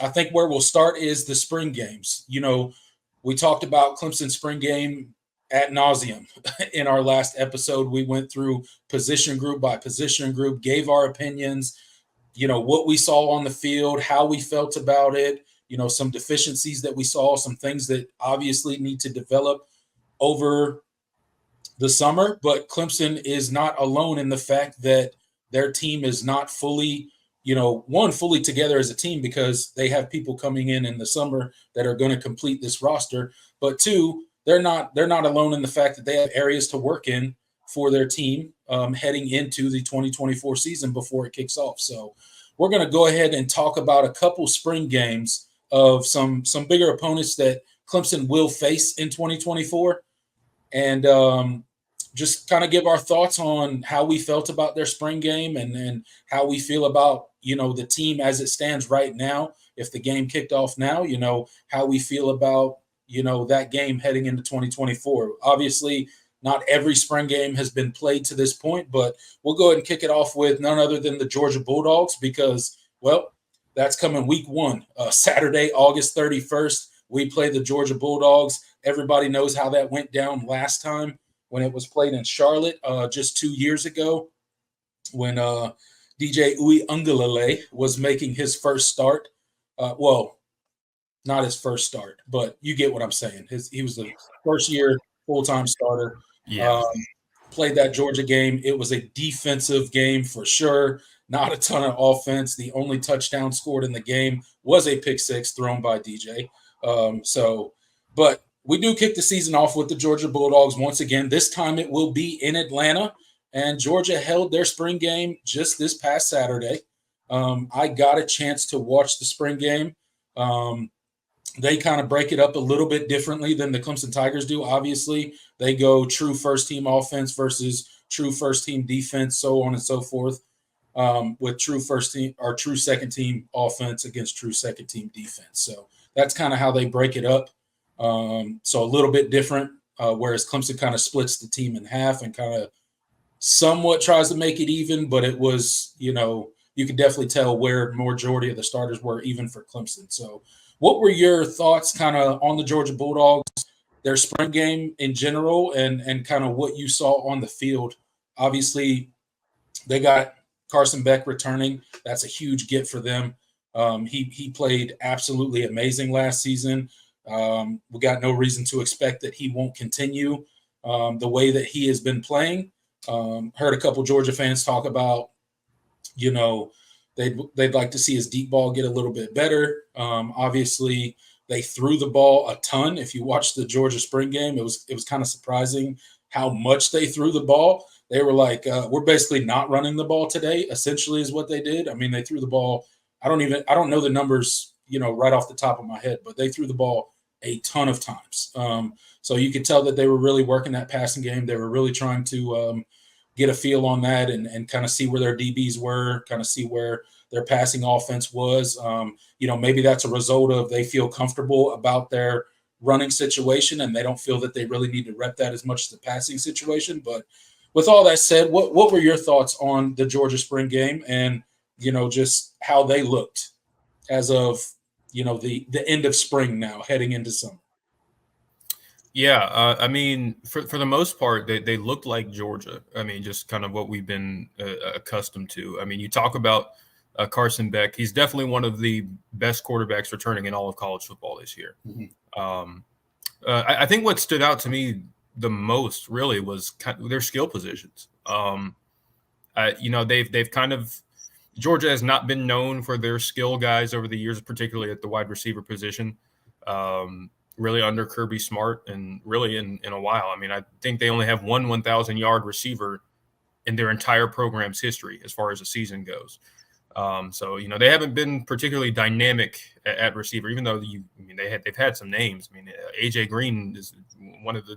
I think where we'll start is the spring games. We talked about Clemson spring game ad nauseum in our last episode. We went through position group by position group, gave our opinions, what we saw on the field, how we felt about it, some deficiencies that we saw, some things that obviously need to develop over the summer. But Clemson is not alone in the fact that their team is not fully, fully together as a team, because they have people coming in the summer that are going to complete this roster. But two, they're not alone in the fact that they have areas to work in for their team heading into the 2024 season before it kicks off. So we're going to go ahead and talk about a couple spring games of some bigger opponents that Clemson will face in 2024, and just kind of give our thoughts on how we felt about their spring game, and how we feel about the team as it stands right now. If the game kicked off now, how we feel about that game heading into 2024. Obviously, not every spring game has been played to this point, but we'll go ahead and kick it off with none other than the Georgia Bulldogs, because, well, that's coming week one, Saturday, August 31st. We play the Georgia Bulldogs. Everybody knows how that went down last time when it was played in Charlotte just 2 years ago, when DJ Uiagalelei was making his first start. Well, not his first start, but you get what I'm saying. He was the first year full-time starter. Yeah. Played that Georgia game. It was a defensive game for sure. Not a ton of offense. The only touchdown scored in the game was a pick six thrown by DJ. But we do kick the season off with the Georgia Bulldogs once again. This time it will be in Atlanta, and Georgia held their spring game just this past Saturday. I got a chance to watch the spring game. They kind of break it up a little bit differently than the Clemson Tigers do. Obviously, they go true first-team offense versus true first-team defense, so on and so forth, with true first-team or true second-team offense against true second-team defense. So that's kind of how they break it up. So a little bit different, whereas Clemson kind of splits the team in half and kind of somewhat tries to make it even, but it was, you could definitely tell where majority of the starters were, even for Clemson. So what were your thoughts kind of on the Georgia Bulldogs, their spring game in general, and kind of what you saw on the field? Obviously, they got Carson Beck returning. That's a huge get for them. He played absolutely amazing last season. We got no reason to expect that he won't continue the way that he has been playing. Heard a couple Georgia fans talk about, they'd like to see his deep ball get a little bit better. Obviously, they threw the ball a ton. If you watch the Georgia spring game, it was kind of surprising how much they threw the ball. They were like, we're basically not running the ball today, essentially is what they did. I mean, they threw the ball. I don't know the numbers, right off the top of my head, but they threw the ball a ton of times. So you could tell that they were really working that passing game. They were really trying to get a feel on that and kind of see where their DBs were, kind of see where their passing offense was. Maybe that's a result of they feel comfortable about their running situation and they don't feel that they really need to rep that as much as the passing situation. But with all that said, what were your thoughts on the Georgia spring game and, just how they looked as of, the end of spring now heading into summer? Yeah, I mean, for the most part, they looked like Georgia. I mean, just kind of what we've been accustomed to. I mean, you talk about Carson Beck. He's definitely one of the best quarterbacks returning in all of college football this year. Mm-hmm. I think what stood out to me the most really was their skill positions. They've kind of – Georgia has not been known for their skill guys over the years, particularly at the wide receiver position. Really under Kirby Smart and really in a while. I mean, I think they only have one 1,000-yard receiver in their entire program's history as far as the season goes. So they haven't been particularly dynamic at receiver, even though they've had some names. I mean, AJ Green is one of the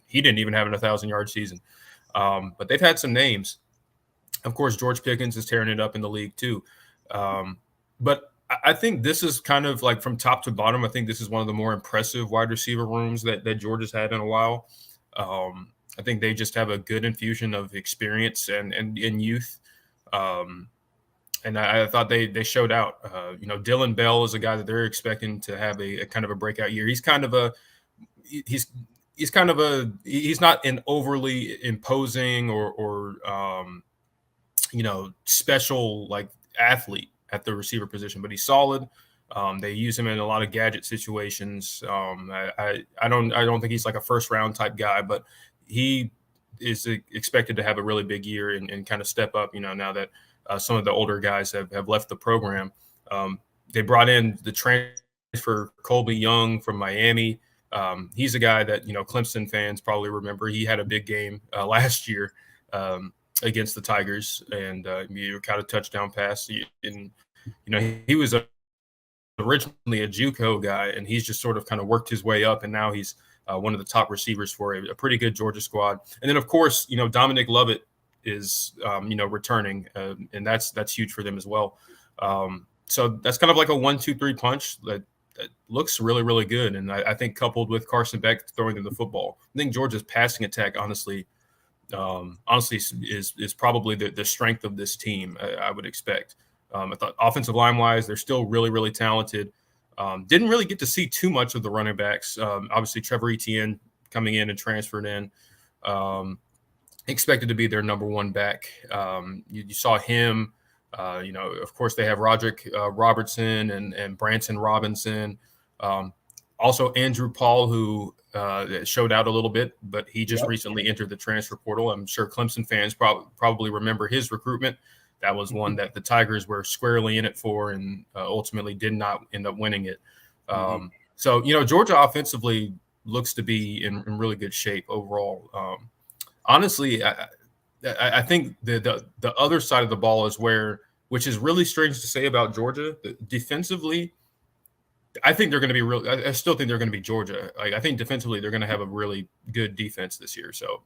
he didn't even have an 1,000-yard season, but they've had some names. Of course, George Pickens is tearing it up in the league too, but I think this is kind of like from top to bottom. I think this is one of the more impressive wide receiver rooms that Georgia's had in a while. I think they just have a good infusion of experience and youth. and I thought they showed out. Dylan Bell is a guy that they're expecting to have a kind of a breakout year. He's not an overly imposing or special like athlete at the receiver position, but he's solid. They use him in a lot of gadget situations. I don't think he's like a first round type guy, but he is expected to have a really big year and kind of step up. Now that some of the older guys have left the program, they brought in the transfer Colby Young from Miami. He's a guy that Clemson fans probably remember. He had a big game last year against the Tigers, and kind of touchdown pass. And he was originally a JUCO guy, and he's just sort of kind of worked his way up, and now he's one of the top receivers for a pretty good Georgia squad. And then of course, Dominic Lovett is returning, and that's huge for them as well. So that's kind of like a 1-2-3 punch that looks really, really good. And I think coupled with Carson Beck throwing them the football, I think Georgia's passing attack honestly is probably the strength of this team. I would expect. I thought offensive line wise, they're still really, really talented. Didn't really get to see too much of the running backs. Obviously, Trevor Etienne coming in and transferred in, expected to be their number one back. You saw him. Of course, they have Roderick Robertson and Branson Robinson. Also, Andrew Paul, who showed out a little bit, but he just recently entered the transfer portal. I'm sure Clemson fans probably remember his recruitment. That was one that the Tigers were squarely in it for and ultimately did not end up winning it. So, Georgia offensively looks to be in really good shape overall. Honestly, I think the other side of the ball is which is really strange to say about Georgia. Defensively, I think they're going to be I still think they're going to be Georgia. I think defensively they're going to have a really good defense this year. So,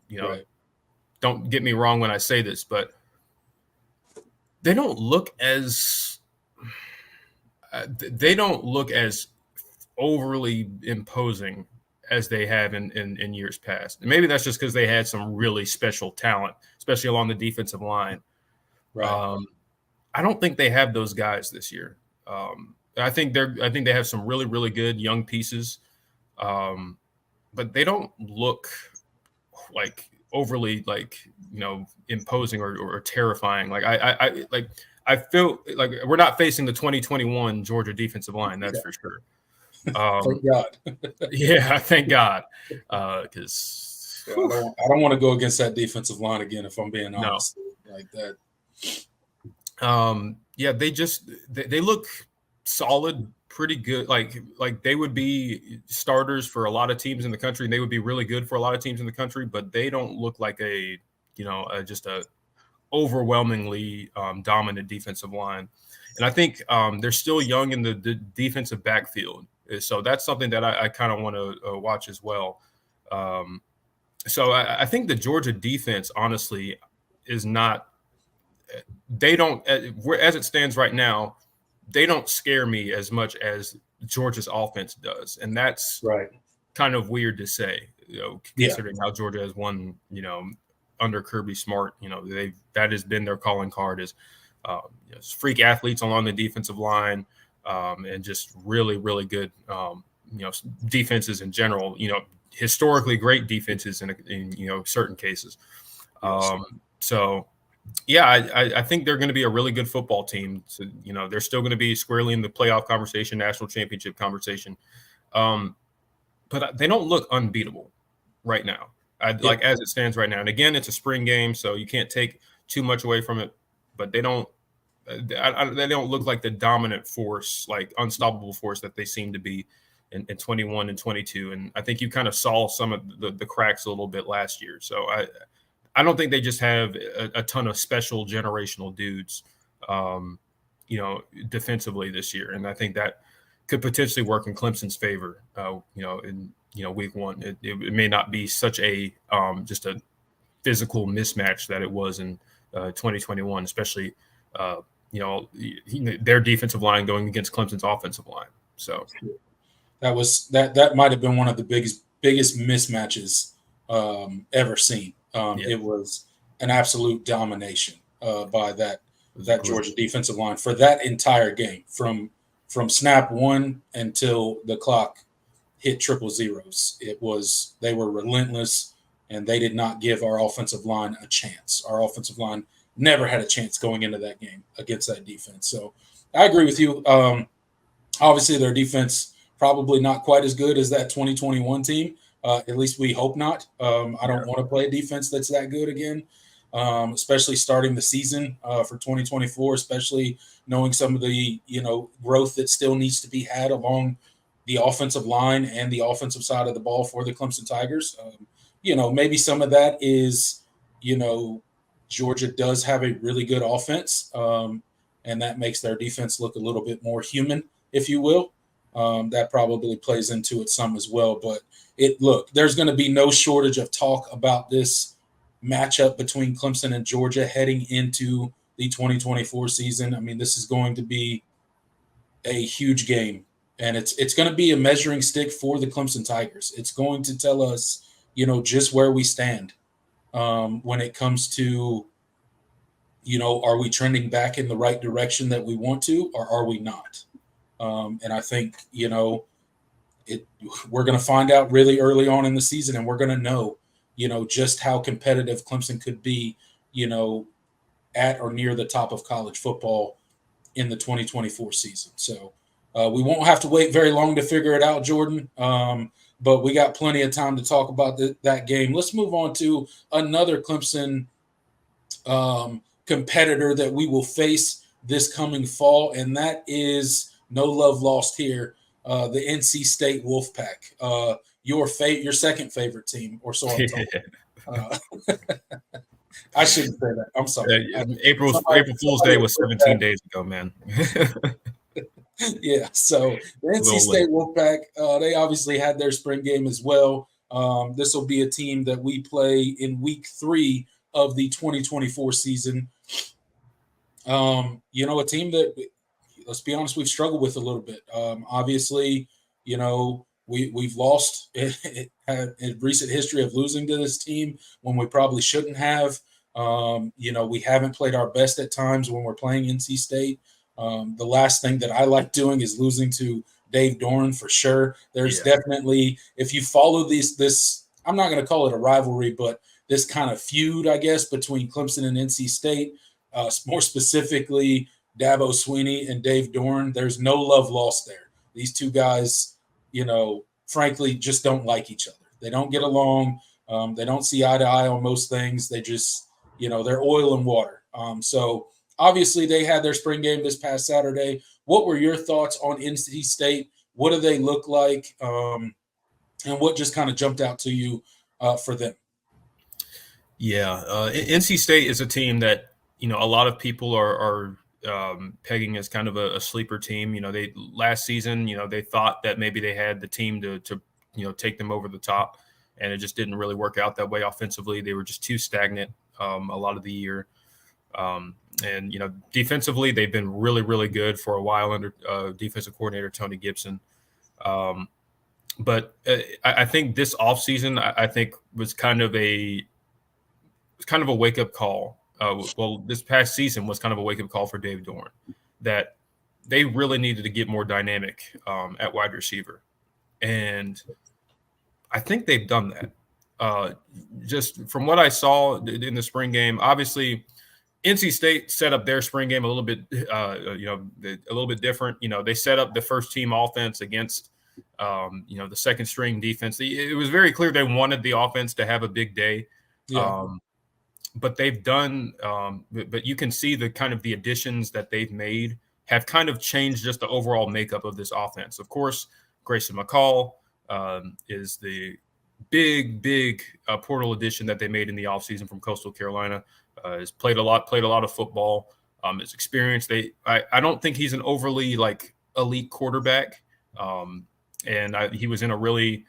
Don't get me wrong when I say this, but they don't look as overly imposing as they have in years past. And maybe that's just because they had some really special talent, especially along the defensive line. Right. I don't think they have those guys this year. I think they have some really, really good young pieces, but they don't look like overly imposing or terrifying. I feel like we're not facing the 2021 Georgia defensive line. That's for sure. Thank God. Yeah, thank God. Because I don't want to go against that defensive line again. If I'm being honest, like that. Yeah, they look solid, pretty good. Like they would be starters for a lot of teams in the country, and they would be really good for a lot of teams in the country. But they don't look like just a overwhelmingly dominant defensive line. And I think they're still young in the defensive backfield. So that's something that I kind of want to watch as well. So I think the Georgia defense, honestly, is not – they don't – as it stands right now, they don't scare me as much as Georgia's offense does. And that's kind of weird to say, considering how Georgia has won, under Kirby Smart. That has been their calling card is freak athletes along the defensive line. And just really, really good, defenses in general. Historically great defenses in certain cases. So, yeah, I think they're going to be a really good football team. So, they're still going to be squarely in the playoff conversation, national championship conversation. But they don't look unbeatable right now. Like as it stands right now. And again, it's a spring game, so you can't take too much away from it. But they don't look like the dominant force, like unstoppable force that they seem to be in 21 and 22. And I think you kind of saw some of the cracks a little bit last year. So I don't think they just have a ton of special generational dudes, defensively this year. And I think that could potentially work in Clemson's favor, in week one. It may not be such a just a physical mismatch that it was in 2021, especially their defensive line going against Clemson's offensive line. So that might have been one of the biggest mismatches ever seen. It was an absolute domination by that that Georgia defensive line for that entire game, from snap one until the clock hit triple zeros. They were relentless, and they did not give our offensive line a chance. Our offensive line never had a chance going into that game against that defense. So I agree with you. Obviously, their defense probably not quite as good as that 2021 team. At least we hope not. I don't want to play a defense that's that good again, especially starting the season for 2024, especially knowing some of the growth that still needs to be had along the offensive line and the offensive side of the ball for the Clemson Tigers. Maybe some of that is, Georgia does have a really good offense, and that makes their defense look a little bit more human, if you will. That probably plays into it some as well. But there's going to be no shortage of talk about this matchup between Clemson and Georgia heading into the 2024 season. I mean, this is going to be a huge game, and it's going to be a measuring stick for the Clemson Tigers. It's going to tell us, just where we stand when it comes to, are we trending back in the right direction that we want to, or are we not? And I think, we're going to find out really early on in the season, and we're going to know, just how competitive Clemson could be, at or near the top of college football in the 2024 season. So we won't have to wait very long to figure it out, Jordan. But we got plenty of time to talk about that game. Let's move on to another Clemson competitor that we will face this coming fall, and that is no love lost here. The NC State Wolfpack, your second favorite team, or so I'm told. I shouldn't say that. I'm sorry. April Fool's Day was 17 days ago, man. Yeah. So the NC State Wolfpack, they obviously had their spring game as well. This will be a team that we play in week 3 of the 2024 season. A team that, let's be honest, we've struggled with a little bit. Obviously, we've lost in recent history of losing to this team when we probably shouldn't have. We haven't played our best at times when we're playing NC State. The last thing that I like doing is losing to Dave Doran, for sure. There's definitely, if you follow this, I'm not going to call it a rivalry, but this kind of feud, I guess, between Clemson and NC State, more specifically Dabo Sweeney and Dave Doran. There's no love lost there. These two guys, frankly, just don't like each other. They don't get along. They don't see eye to eye on most things. They just, they're oil and water. So obviously they had their spring game this past Saturday. What were your thoughts on NC State? What do they look like? And what just kind of jumped out to you for them? Yeah, NC State is a team that, a lot of people are pegging as kind of a sleeper team. They last season, they thought that maybe they had the team to take them over the top, and it just didn't really work out that way offensively. They were just too stagnant a lot of the year. And defensively, they've been really, really good for a while under defensive coordinator Tony Gibson. But I think this offseason, I think was kind of a wake-up call. This past season was kind of a wake-up call for Dave Doran, that they really needed to get more dynamic at wide receiver. And I think they've done that. Just from what I saw in the spring game, obviously NC State set up their spring game a little bit, a little bit different. They set up the first-team offense against, the second-string defense. It was very clear they wanted the offense to have a big day. Yeah. But they've done, but you can see the kind of the additions that they've made have kind of changed just the overall makeup of this offense. Of course, Grayson McCall is the big portal addition that they made in the offseason from Coastal Carolina. Has played a lot of football. His experience. I don't think he's an overly elite quarterback. And he was in a really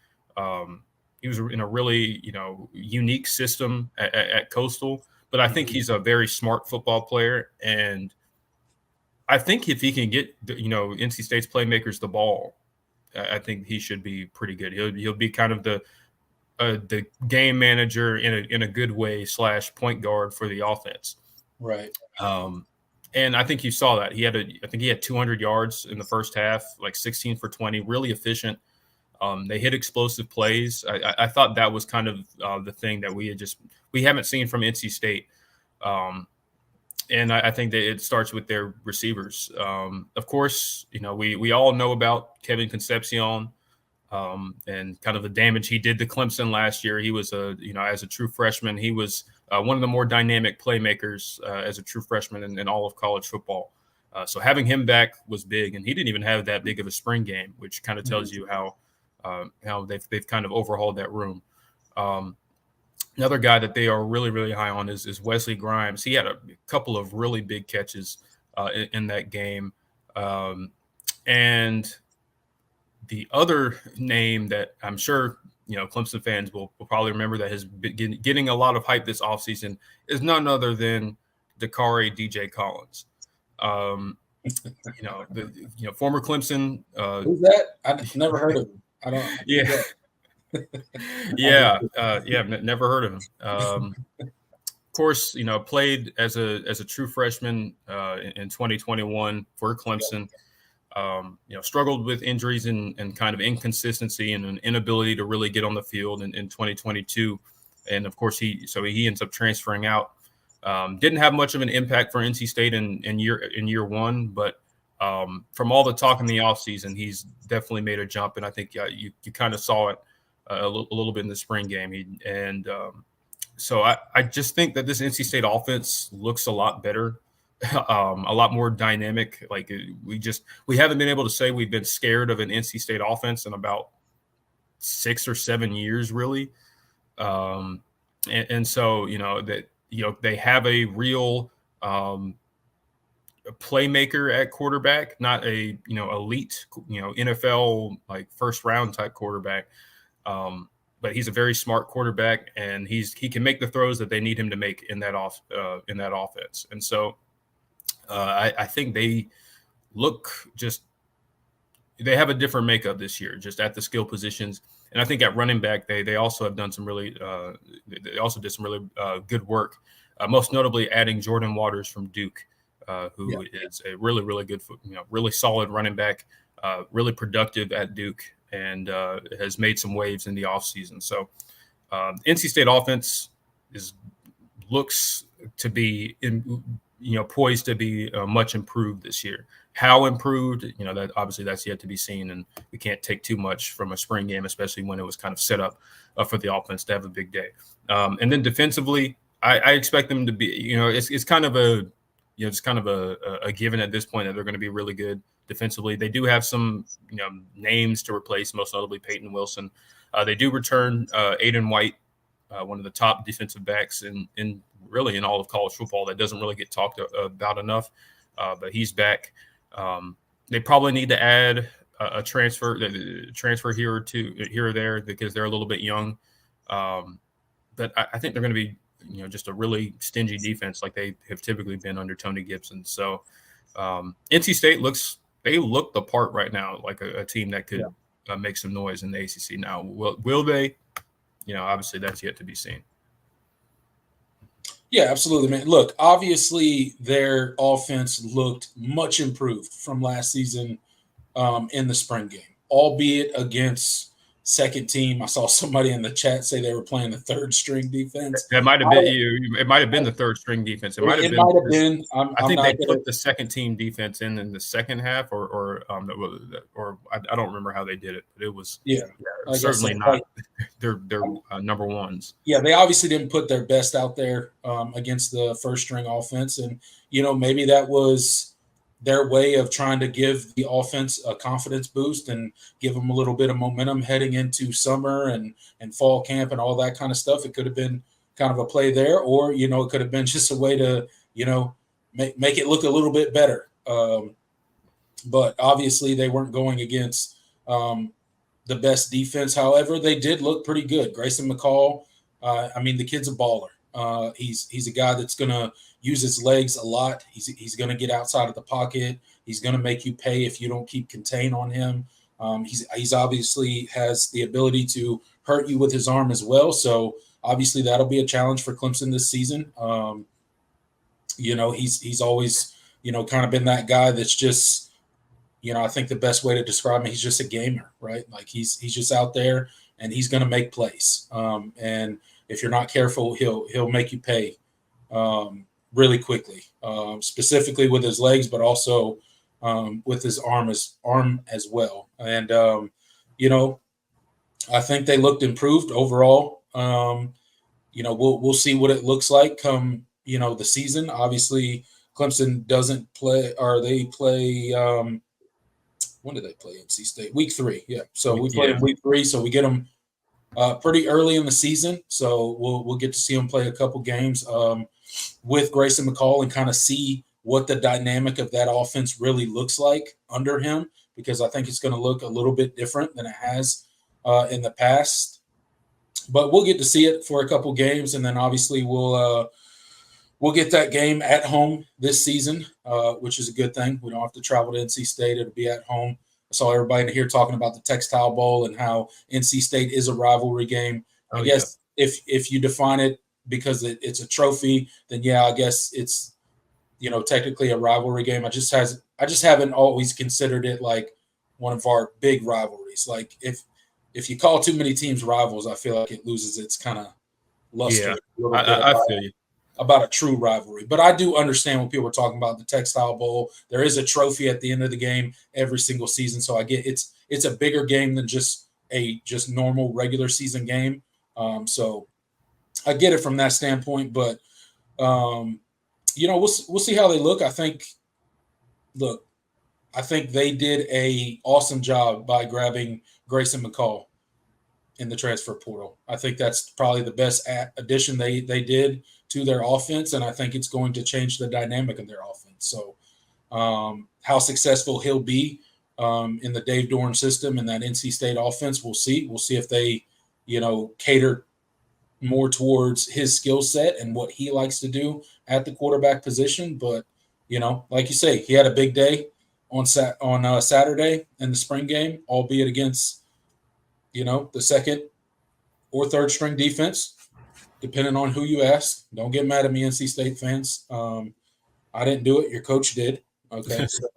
unique system at Coastal, but I think he's a very smart football player. And I think if he can get, NC State's playmakers the ball, I think he should be pretty good. He'll be kind of the game manager in a good way / point guard for the offense. Right. And I think you saw that I think he had 200 yards in the first half, like 16 for 20, really efficient. They hit explosive plays. I thought that was kind of the thing that we haven't seen from NC State. And I think that it starts with their receivers. Of course, we all know about Kevin Concepcion and kind of the damage he did to Clemson last year. He was as a true freshman, he was one of the more dynamic playmakers as a true freshman in all of college football. So having him back was big, and he didn't even have that big of a spring game, which kind of tells you how they've kind of overhauled that room. Another guy that they are really, really high on is Wesley Grimes. He had a couple of really big catches in that game. And the other name that I'm sure Clemson fans will probably remember that has been getting a lot of hype this offseason is none other than Dakari DJ Collins. Former Clemson. Who's that? I've never heard of him. I don't. Yeah. Never heard of him. Of course, played as a true freshman in 2021 for Clemson. Struggled with injuries and kind of inconsistency and an inability to really get on the field in 2022. And of course, he ends up transferring out. Didn't have much of an impact for NC State in year one, but from all the talk in the offseason, he's definitely made a jump. And I think you kind of saw it a little bit in the spring game. So I just think that this NC State offense looks a lot better. A lot more dynamic. Like we haven't been able to say we've been scared of an NC State offense in about 6 or 7 years, really. And so they have a real playmaker at quarterback, not a elite NFL like first round type quarterback. But he's a very smart quarterback, and he can make the throws that they need him to make in that offense. And so. I think they have a different makeup this year, just at the skill positions. And I think at running back, they also have done some really good work. Most notably, adding Jordan Waters from Duke, who is a really, really good, really solid running back, really productive at Duke, and has made some waves in the offseason. So, NC State offense looks to be poised to be much improved this year. How improved, that obviously that's yet to be seen, and we can't take too much from a spring game, especially when it was kind of set up for the offense to have a big day. And then defensively, I expect them to be, it's kind of a given at this point that they're going to be really good defensively. They do have some, names to replace, most notably Peyton Wilson. They do return Aiden White, one of the top defensive backs in really in all of college football that doesn't really get talked about enough, but he's back. They probably need to add a transfer here or there because they're a little bit young. But I think they're going to be, just a really stingy defense like they have typically been under Tony Gibson. So NC State look the part right now, like a team that could make some noise in the ACC. Now, will they? Obviously that's yet to be seen. Yeah, absolutely, man. Look, obviously their offense looked much improved from last season in the spring game, albeit against second team. I saw somebody in the chat say they were playing the third string defense. It might have been It might have been the third string defense. It might have been. I think they put the second team defense in the second half, or I don't remember how they did it, but it was certainly not their number ones. Yeah, they obviously didn't put their best out there against the first string offense, and maybe that was their way of trying to give the offense a confidence boost and give them a little bit of momentum heading into summer and fall camp and all that kind of stuff. It could have been kind of a play there, or, it could have been just a way to, make it look a little bit better. But obviously they weren't going against the best defense. However, they did look pretty good. Grayson McCall, the kid's a baller. He's a guy that's going to use his legs a lot. He's going to get outside of the pocket. He's going to make you pay if you don't keep contain on him. He's obviously has the ability to hurt you with his arm as well. So obviously that'll be a challenge for Clemson this season. He's always kind of been that guy that's just, I think the best way to describe him, he's just a gamer, right? Like he's just out there and he's going to make plays. And if you're not careful, he'll make you pay really quickly, specifically with his legs, but also with his arm as well. And I think they looked improved overall. We'll see what it looks like come the season. Obviously, Clemson doesn't play, or they play. When did they play NC State? Week 3, yeah. So we play in week 3, so we get them pretty early in the season. So we'll get to see them play a couple games with Grayson McCall and kind of see what the dynamic of that offense really looks like under him, because I think it's going to look a little bit different than it has in the past. But we'll get to see it for a couple games, and then obviously we'll get that game at home this season, which is a good thing. We don't have to travel to NC State. It'll be at home. I saw everybody in here talking about the Textile Bowl and how NC State is a rivalry game. I guess if you define it because it's a trophy, then yeah, I guess it's technically a rivalry game. I just haven't always considered it like one of our big rivalries. Like if you call too many teams rivals, I feel like it loses its kind of luster. Yeah, I feel you. About a true rivalry. But I do understand what people are talking about, the Textile Bowl. There is a trophy at the end of the game every single season. So I get it's a bigger game than just a normal regular season game. So I get it from that standpoint, but we'll see how they look. I think they did a awesome job by grabbing Grayson McCall in the transfer portal. I think that's probably the best addition they did to their offense, and I think it's going to change the dynamic of their offense. So how successful he'll be in the Dave Dorn system and that NC State offense, we'll see. We'll see if they, cater more towards his skill set and what he likes to do at the quarterback position. But, like you say, he had a big day on Saturday in the spring game, albeit against, the second or third string defense, depending on who you ask. Don't get mad at me, NC State fans. I didn't do it. Your coach did. Okay. So,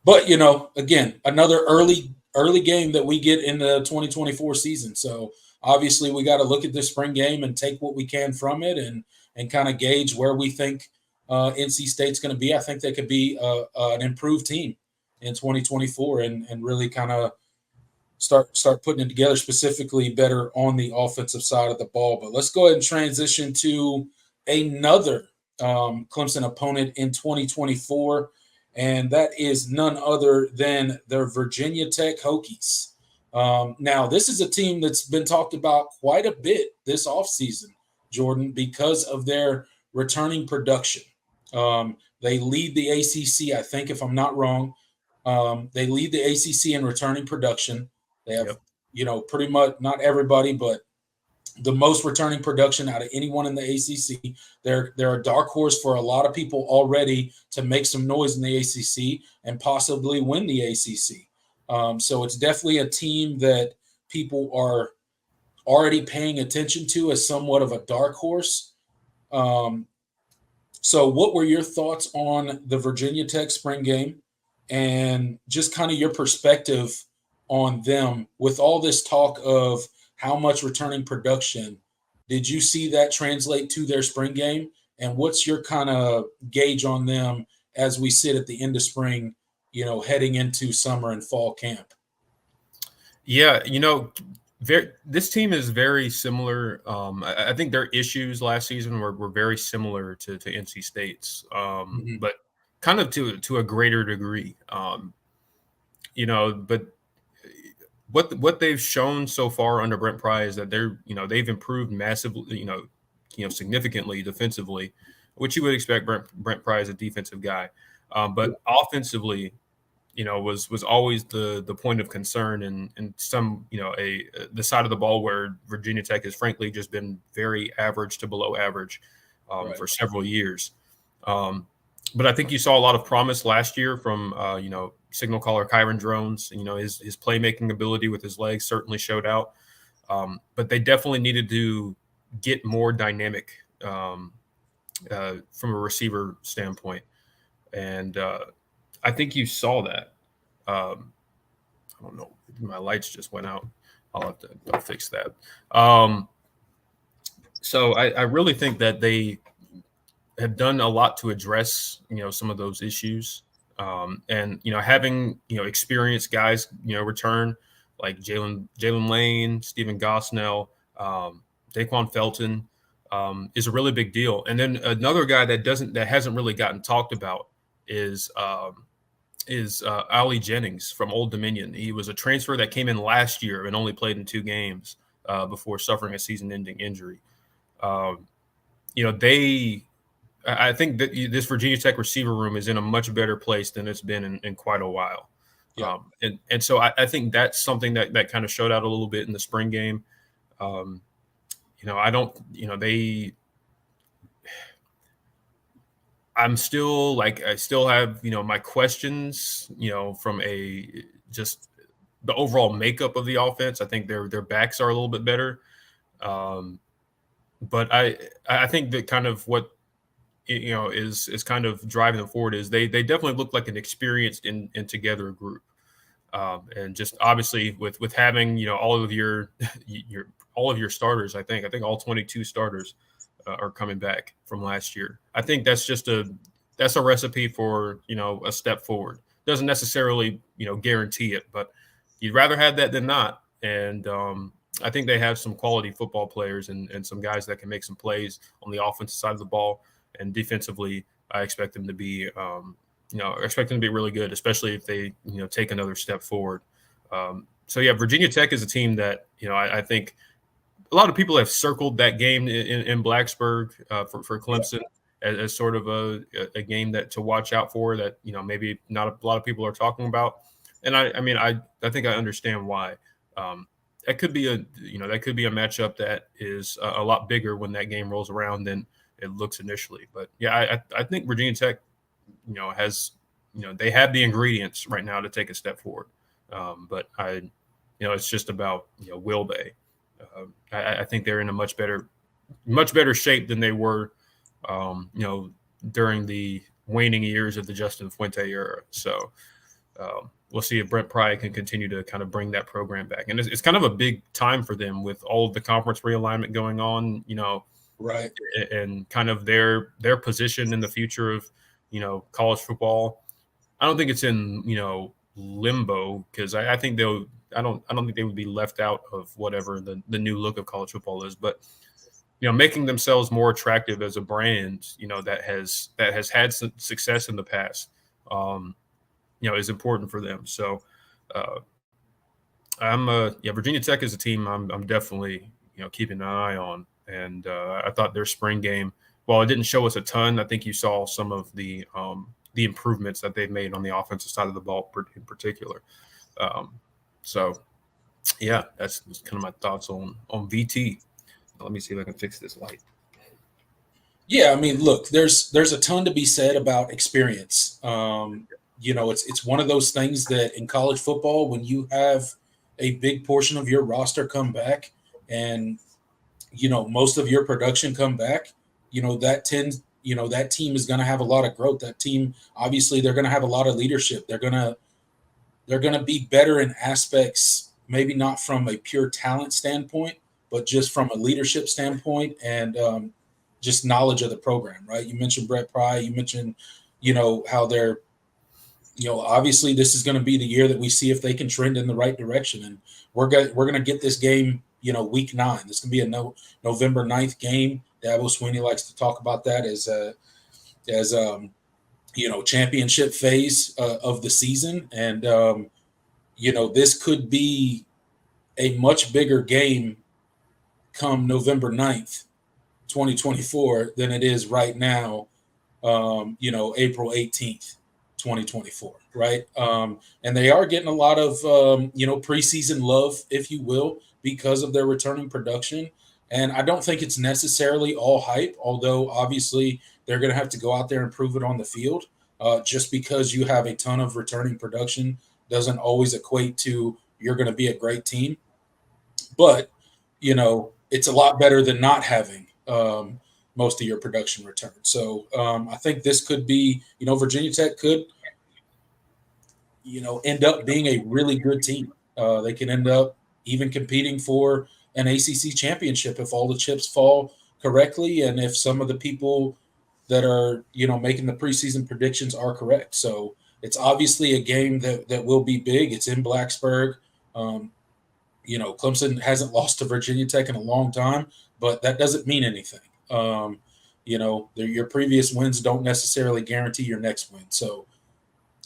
but, again, another early game that we get in the 2024 season. So obviously we got to look at this spring game and take what we can from it and kind of gauge where we think NC State's going to be. I think they could be an improved team in 2024 and really kind of start putting it together, specifically better on the offensive side of the ball. But let's go ahead and transition to another Clemson opponent in 2024, and that is none other than the Virginia Tech Hokies. Now, this is a team that's been talked about quite a bit this offseason, Jordan, because of their returning production. They lead the ACC, I think, if I'm not wrong. They lead the ACC in returning production. They have, pretty much not everybody, but the most returning production out of anyone in the ACC. They're a dark horse for a lot of people already to make some noise in the ACC and possibly win the ACC. So it's definitely a team that people are already paying attention to as somewhat of a dark horse. So what were your thoughts on the Virginia Tech spring game and just kind of your perspective on them with all this talk of how much returning production? Did you see that translate to their spring game? And what's your kind of gauge on them as we sit at the end of spring, heading into summer and fall camp? Yeah, this team is very similar. I think their issues last season were very similar to NC State's, but kind of to a greater degree. But what they've shown so far under Brent Pry is that they've improved massively, significantly defensively, which you would expect. Brent Pry is a defensive guy, but offensively, was always the point of concern and some, the side of the ball where Virginia Tech has frankly just been very average to below average for several years. But I think you saw a lot of promise last year from, signal caller Kyron Drones. His playmaking ability with his legs certainly showed out. But they definitely needed to get more dynamic from a receiver standpoint. And I think you saw that. I don't know. My lights just went out. I'll fix that. So I really think that they have done a lot to address, some of those issues. And, having, experienced guys, return like Jalen Lane, Stephen Gosnell, Daquan Felton is a really big deal. And then another guy that hasn't really gotten talked about is Ali Jennings from Old Dominion. He was a transfer that came in last year and only played in 2 games before suffering a season-ending injury. I think that this Virginia Tech receiver room is in a much better place than it's been in quite a while. Yeah. And so I think that's something that kind of showed out a little bit in the spring game. I still have, my questions, from just the overall makeup of the offense. I think their backs are a little bit better. But I think that kind of what, is kind of driving them forward is they definitely look like an experienced and together group. And just obviously with having, all of your starters, I think all 22 starters are coming back from last year. I think that's just a recipe for, a step forward. Doesn't necessarily, guarantee it, but you'd rather have that than not. And I think they have some quality football players and some guys that can make some plays on the offensive side of the ball. And defensively, I expect them to be, really good, especially if they, take another step forward. So yeah, Virginia Tech is a team that, I think a lot of people have circled that game in Blacksburg for Clemson as sort of a game that to watch out for that, maybe not a lot of people are talking about. And I think I understand why. That could be a matchup that is a lot bigger when that game rolls around than it looks initially. But yeah, I think Virginia Tech, has, they have the ingredients right now to take a step forward. But it's just about, will they? I think they're in a much better shape than they were, during the waning years of the Justin Fuente era. So we'll see if Brent Pry can continue to kind of bring that program back. And it's kind of a big time for them with all of the conference realignment going on, right, and kind of their position in the future of, college football. I don't think it's in, limbo because I think I don't think they would be left out of whatever the new look of college football is, but making themselves more attractive as a brand, that has had some success in the past, is important for them. So Virginia Tech is a team I'm definitely, keeping an eye on. And I thought their spring game, while it didn't show us a ton, I think you saw some of the improvements that they've made on the offensive side of the ball in particular. So yeah, that's kind of my thoughts on VT. Let me see if I can fix this light. Yeah, I mean, look, there's a ton to be said about experience. It's one of those things that in college football, when you have a big portion of your roster come back and, most of your production come back, that team is going to have a lot of growth. That team, obviously, they're going to have a lot of leadership. They're going to be better in aspects, maybe not from a pure talent standpoint, but just from a leadership standpoint and just knowledge of the program, right? You mentioned Brett Pry. You mentioned, how they're, obviously this is going to be the year that we see if they can trend in the right direction. And we're going to get this game, week 9. This can be a November 9th game. Dabo Sweeney likes to talk about that as championship phase of the season. And, this could be a much bigger game come November 9th, 2024 than it is right now, April 18th, 2024, right? And they are getting a lot of, preseason love, if you will, because of their returning production. And I don't think it's necessarily all hype, although obviously they're going to have to go out there and prove it on the field. Just because you have a ton of returning production doesn't always equate to you're going to be a great team. But, it's a lot better than not having, most of your production return. So I think this could be, Virginia Tech could, end up being a really good team. They can end up even competing for an ACC championship if all the chips fall correctly and if some of the people that are, making the preseason predictions are correct. So it's obviously a game that will be big. It's in Blacksburg. Clemson hasn't lost to Virginia Tech in a long time, but that doesn't mean anything. Your previous wins don't necessarily guarantee your next win. So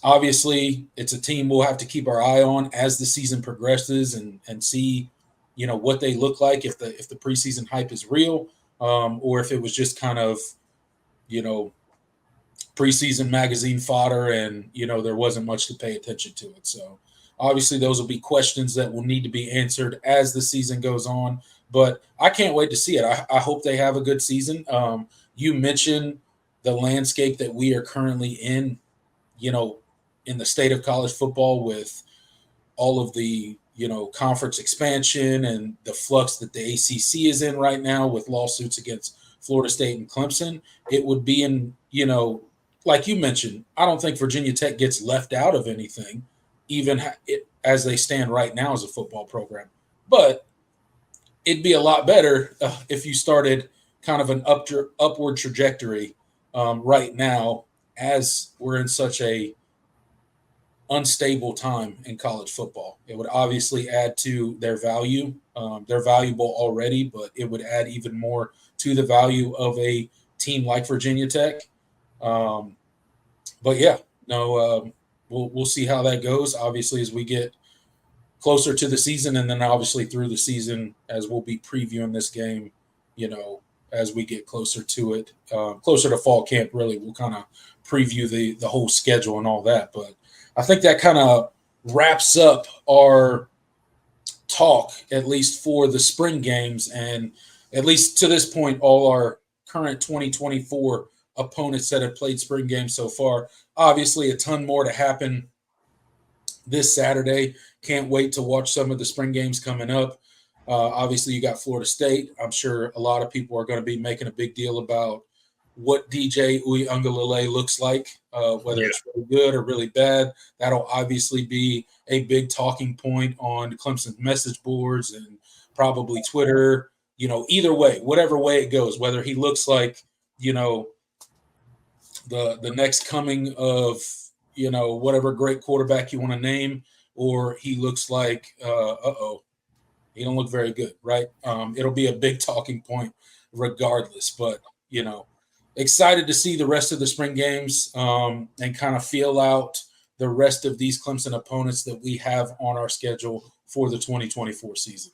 obviously it's a team we'll have to keep our eye on as the season progresses and see, what they look like if the preseason hype is real, or if it was just kind of, preseason magazine fodder and, there wasn't much to pay attention to it. So obviously those will be questions that will need to be answered as the season goes on, but I can't wait to see it. I hope they have a good season. You mentioned the landscape that we are currently in, in the state of college football with all of the, conference expansion and the flux that the ACC is in right now with lawsuits against Florida State and Clemson. It would be in, like you mentioned, I don't think Virginia Tech gets left out of anything, even as they stand right now as a football program. But it'd be a lot better if you started kind of an upward trajectory right now, as we're in such a unstable time in college football. It would obviously add to their value. They're valuable already, but it would add even more to the value of a team like Virginia Tech. But yeah, no, we'll see how that goes. Obviously, as we get closer to the season, and then obviously through the season, as we'll be previewing this game, as we get closer to it, closer to fall camp, really, we'll kind of preview the whole schedule and all that. But I think that kind of wraps up our talk, at least for the spring games, and at least to this point, all our current 2024 opponents that have played spring games so far. Obviously, a ton more to happen this Saturday. Can't wait to watch some of the spring games coming up. Obviously, you got Florida State. I'm sure a lot of people are going to be making a big deal about what DJ Uiagalelei looks like, whether it's really good or really bad. That'll obviously be a big talking point on Clemson's message boards and probably Twitter. Either way, whatever way it goes, whether he looks like, the next coming of, whatever great quarterback you want to name, or he looks like, he don't look very good, right? It'll be a big talking point regardless, but, excited to see the rest of the spring games and kind of feel out the rest of these Clemson opponents that we have on our schedule for the 2024 season.